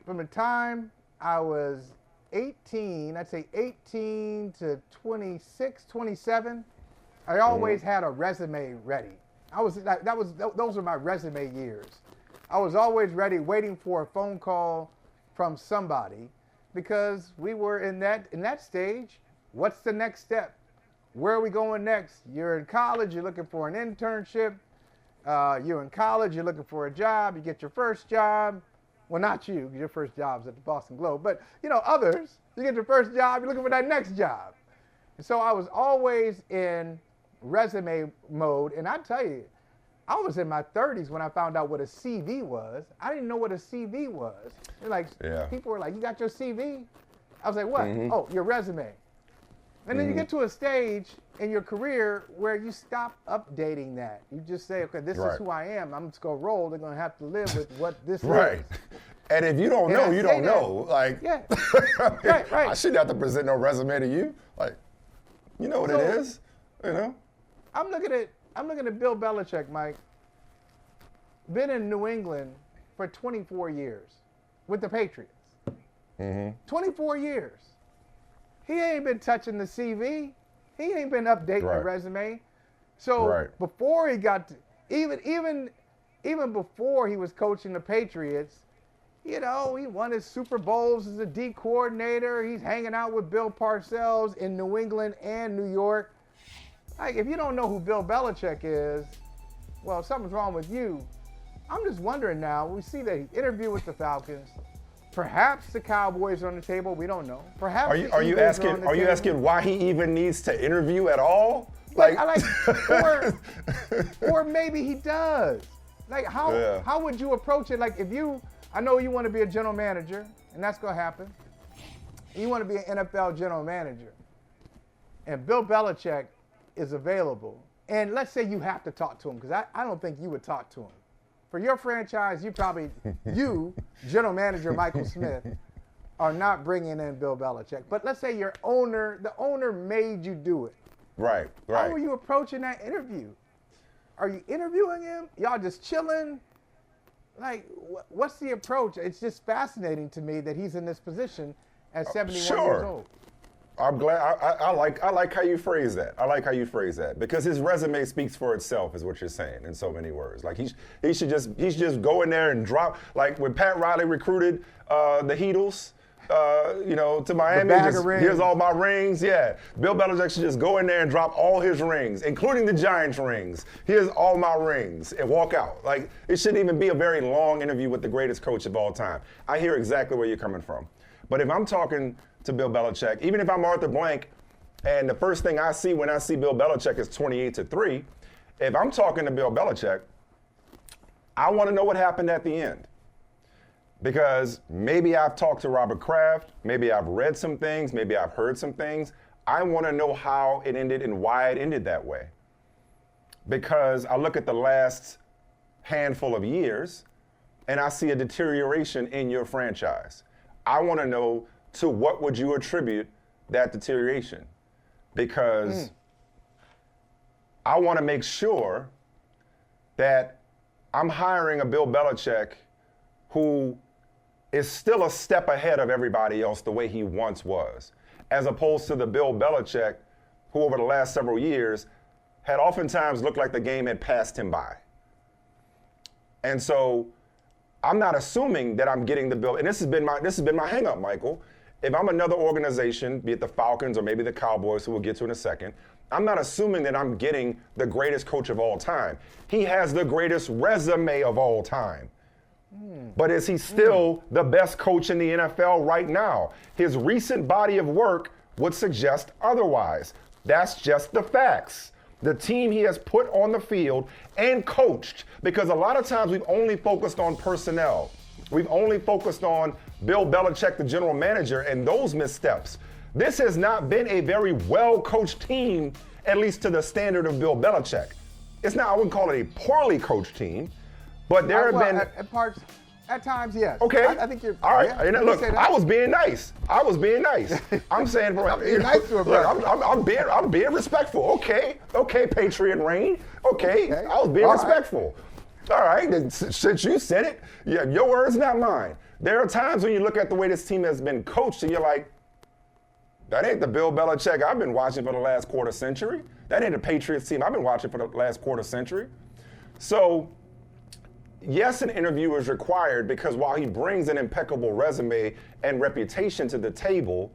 from the time I was 18, I'd say 18 to 26, 27, I always had a resume ready. Those were my resume years. I was always ready, waiting for a phone call from somebody, because we were in that stage. What's the next step? Where are we going next? You're in college, you're looking for an internship. You're in college, you're looking for a job, you get your first job. Well, not you, your first job's at the Boston Globe, but others, you get your first job, you're looking for that next job. And so I was always in resume mode, and I tell you, I was in my 30s when I found out what a CV was. I didn't know what a CV was. People were like, "You got your CV?" I was like, "What?" "Oh, your resume." And then you get to a stage in your career where you stop updating that. You just say, "Okay, this is who I am. I'm just gonna roll. They're gonna have to live with what this is." And if you don't know, you don't know. Right. I shouldn't have to present no resume to you. You know what it is. I'm looking at Bill Belichick, Mike. Been in New England for 24 years with the Patriots. 24 years. He ain't been touching the CV. He ain't been updating the resume. So before he got to, even before he was coaching the Patriots, he won his Super Bowls as a D coordinator. He's hanging out with Bill Parcells in New England and New York. If you don't know who Bill Belichick is, well, something's wrong with you. I'm just wondering now. We see that he interviewed with the Falcons. Perhaps the Cowboys are on the table. We don't know. Perhaps are you asking why he even needs to interview at all? Or maybe he does. How would you approach it? I know you want to be a general manager, and that's going to happen. You want to be an NFL general manager, and Bill Belichick is available. And let's say you have to talk to him, because I don't think you would talk to him. For your franchise, you, general manager Michael Smith, are not bringing in Bill Belichick. But let's say the owner made you do it. Right. How are you approaching that interview? Are you interviewing him? Y'all just chilling? What's the approach? It's just fascinating to me that he's in this position at 71 years old. I'm glad. I like how you phrase that. I like how you phrase that, because his resume speaks for itself, is what you're saying in so many words. He should just go in there and drop, when Pat Riley recruited the Heatles, to Miami. Here's all my rings. Yeah, Bill Belichick should just go in there and drop all his rings, including the Giants rings. Here's all my rings, and walk out. It shouldn't even be a very long interview with the greatest coach of all time. I hear exactly where you're coming from, but if I'm talking to Bill Belichick, even if I'm Arthur Blank, and the first thing I see when I see Bill Belichick is 28-3, if I'm talking to Bill Belichick, I want to know what happened at the end. Because maybe I've talked to Robert Kraft, maybe I've read some things, maybe I've heard some things. I want to know how it ended and why it ended that way. Because I look at the last handful of years and I see a deterioration in your franchise. I want to know, to what would you attribute that deterioration? Because I want to make sure that I'm hiring a Bill Belichick who is still a step ahead of everybody else the way he once was, as opposed to the Bill Belichick who over the last several years had oftentimes looked like the game had passed him by. And so I'm not assuming that I'm getting the Bill, and this has been my hang up, Michael. If I'm another organization, be it the Falcons or maybe the Cowboys, who we'll get to in a second, I'm not assuming that I'm getting the greatest coach of all time. He has the greatest resume of all time. But is he still the best coach in the NFL right now? His recent body of work would suggest otherwise. That's just the facts. The team he has put on the field and coached, because a lot of times we've only focused on personnel. We've only focused on Bill Belichick, the general manager, and those missteps. This has not been a very well-coached team, at least to the standard of Bill Belichick. It's not, I wouldn't call it a poorly coached team, but there have been... At times, yes. Okay. I think you're... All right. Yeah, look, I was being nice. I'm saying... nice to him, I'm being respectful. Okay, Patriot Rain. Okay. I was being respectful. All right, since you said it, yeah, your words, not mine. There are times when you look at the way this team has been coached and you're like, that ain't the Bill Belichick I've been watching for the last quarter century. That ain't the Patriots team I've been watching for the last quarter century. So, yes, an interview is required because while he brings an impeccable resume and reputation to the table,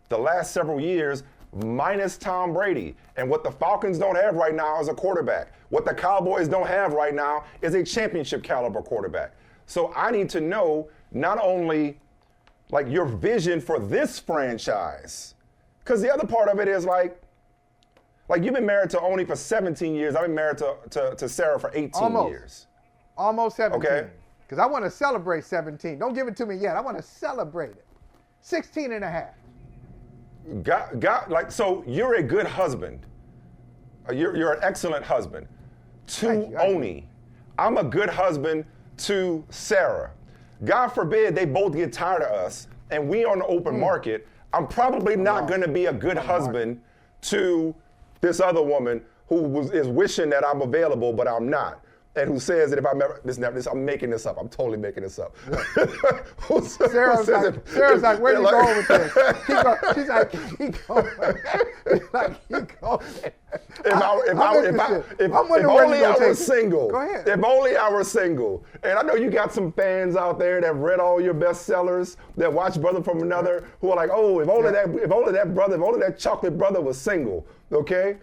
the last several years, minus Tom Brady, and what the Falcons don't have right now is a quarterback. What the Cowboys don't have right now is a championship caliber quarterback. So I need to know not only like your vision for this franchise, because the other part of it is like you've been married to Oni for 17 years. I've been married to Sarah for 18 years. Almost 17. Okay. Because I want to celebrate 17. Don't give it to me yet. I want to celebrate it. 16 and a half. So you're a good husband. You're an excellent husband to Oni. I'm a good husband to Sarah. God forbid they both get tired of us and we on the open market. I'm probably not going to be a good husband to this other woman who is wishing that I'm available, but I'm not. And who says that if I'm ever, I'm making this up. I'm totally making this up. Sarah's like, where are you going with this? She's like, keep going. Keep going. If only I was single. Go ahead. If only I were single. And I know you got some fans out there that read all your bestsellers, that watch Brother from Another, who are like, oh, if only that chocolate brother was single, okay?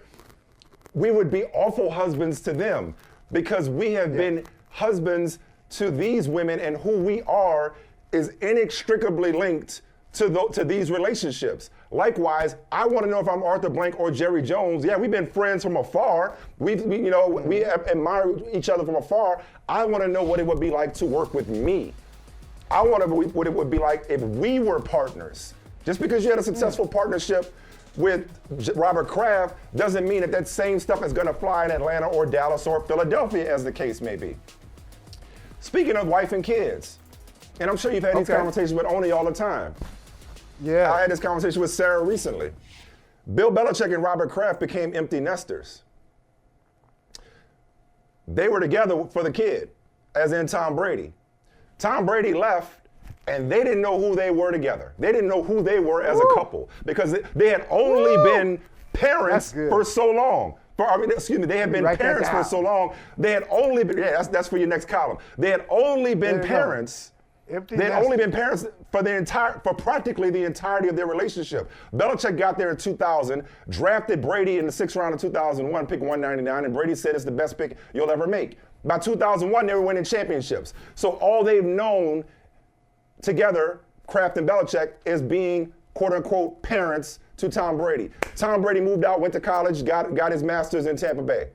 We would be awful husbands to them. Because we have been husbands to these women, and who we are is inextricably linked to these relationships. Likewise, I want to know if I'm Arthur Blank or Jerry Jones. Yeah, we've been friends from afar. We admire each other from afar. I want to know what it would be like to work with me. I want to know what it would be like if we were partners. Just because you had a successful partnership with Robert Kraft doesn't mean that same stuff is going to fly in Atlanta or Dallas or Philadelphia, as the case may be. Speaking of wife and kids, and I'm sure you've had these conversations with Oni all the time. Yeah. I had this conversation with Sarah recently. Bill Belichick and Robert Kraft became empty nesters. They were together for the kid, as in Tom Brady. Tom Brady left, and they didn't know who they were together. They didn't know who they were as a couple because they had only been parents for so long. They had been parents for so long. They had only been, that's for your next column. They had only been parents. They had only been parents for practically the entirety of their relationship. Belichick got there in 2000, drafted Brady in the 6th round of 2001, pick 199, and Brady said it's the best pick you'll ever make. By 2001, they were winning championships. So all they've known together, Kraft and Belichick, is being quote-unquote parents to Tom Brady. Tom Brady moved out, went to college, got his master's in Tampa Bay.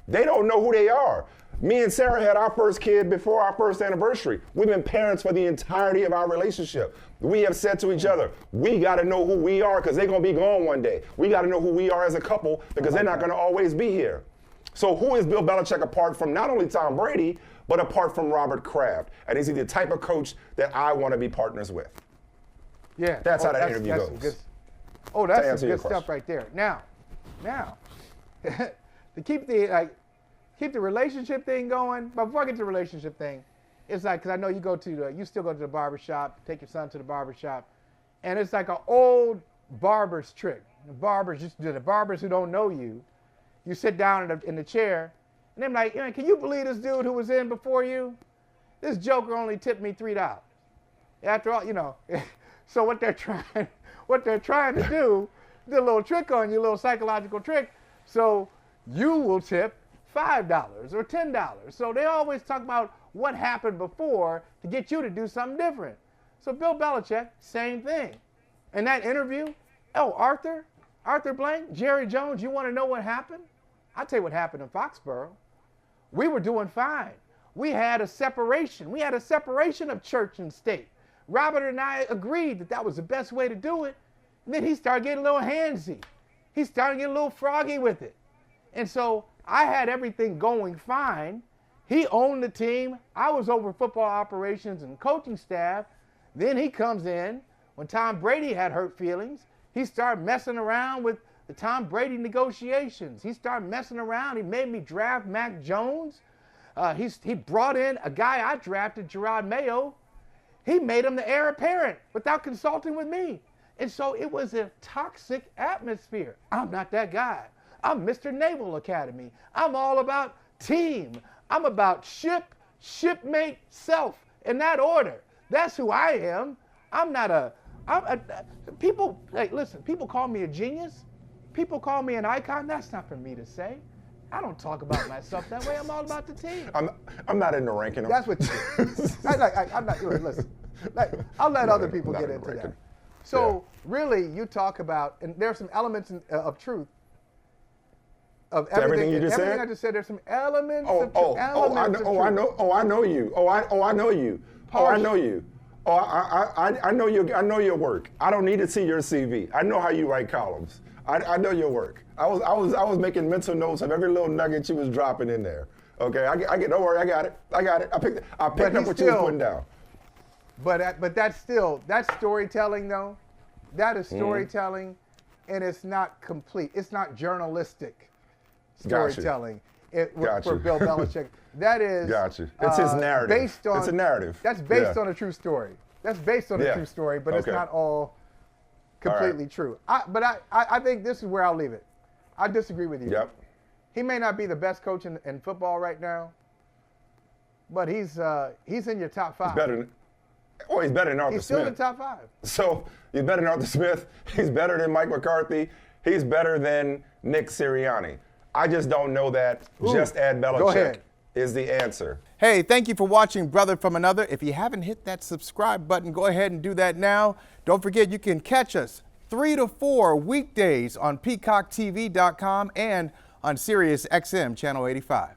They don't know who they are. Me and Sarah had our first kid before our first anniversary. We've been parents for the entirety of our relationship. We have said to each other, we got to know who we are because they're going to be gone one day. We got to know who we are as a couple because they're not going to always be here. So who is Bill Belichick apart from not only Tom Brady, but apart from Robert Kraft? And is he the type of coach that I want to be partners with? Yeah. That's how that interview goes. That's some good stuff right there. Now, to keep the relationship thing going, but before I get to the relationship thing, it's like, because I know you still go to the barbershop, take your son to the barbershop, and it's like an old barber's trick. The barbers who don't know you, you sit down in the chair, and they're like, can you believe this dude who was in before you? This joker only tipped me $3. After all, so what they're trying to do, a little trick on you, a little psychological trick, so you will tip $5 or $10. So they always talk about what happened before to get you to do something different. So Bill Belichick, same thing. In that interview, Arthur Blank, Jerry Jones, you want to know what happened? I'll tell you what happened in Foxborough. We were doing fine. We had a separation. We had a separation of church and state. Robert and I agreed that was the best way to do it. And then he started getting a little handsy. He started getting a little froggy with it. And so I had everything going fine. He owned the team. I was over football operations and coaching staff. Then he comes in when Tom Brady had hurt feelings. He started messing around with the Tom Brady negotiations. He started messing around. He made me draft Mac Jones. He brought in a guy I drafted, Gerard Mayo. He made him the heir apparent without consulting with me. And so it was a toxic atmosphere. I'm not that guy. I'm Mr. Naval Academy. I'm all about team. I'm about shipmate, self, in that order. That's who I am. People, like, listen, people call me a genius. People call me an icon. That's not for me to say. I don't talk about myself that way. I'm all about the team. I'm not in the ranking. That's what you do. I'm not, listen, I'll let other people get into that. So really, you talk about, and there's some elements of truth. Of everything you just said. Everything I just said. There's some elements of truth. I know you. I know you. I know your work. I don't need to see your CV. I know how you write columns. I know your work. I was making mental notes of every little nugget you was dropping in there. Okay, don't worry, I got it. I picked up what you was putting down. But that's storytelling though. That is storytelling, and it's not complete. It's not journalistic storytelling. For Bill Belichick. That is. Gotcha. It's his narrative. It's a narrative. That's based on a true story. That's based on a true story, but it's not all completely true. I think this is where I'll leave it. I disagree with you. Yep. He may not be the best coach in football right now, but he's in your top 5. He's better than Arthur Smith. He's still in the top 5. So he's better than Arthur Smith. He's better than Mike McCarthy. He's better than Nick Sirianni. I just don't know that just add Belichick is the answer. Hey, thank you for watching Brother from Another. If you haven't hit that subscribe button, go ahead and do that now. Don't forget you can catch us 3 to 4 weekdays on PeacockTV.com and on Sirius XM Channel 85.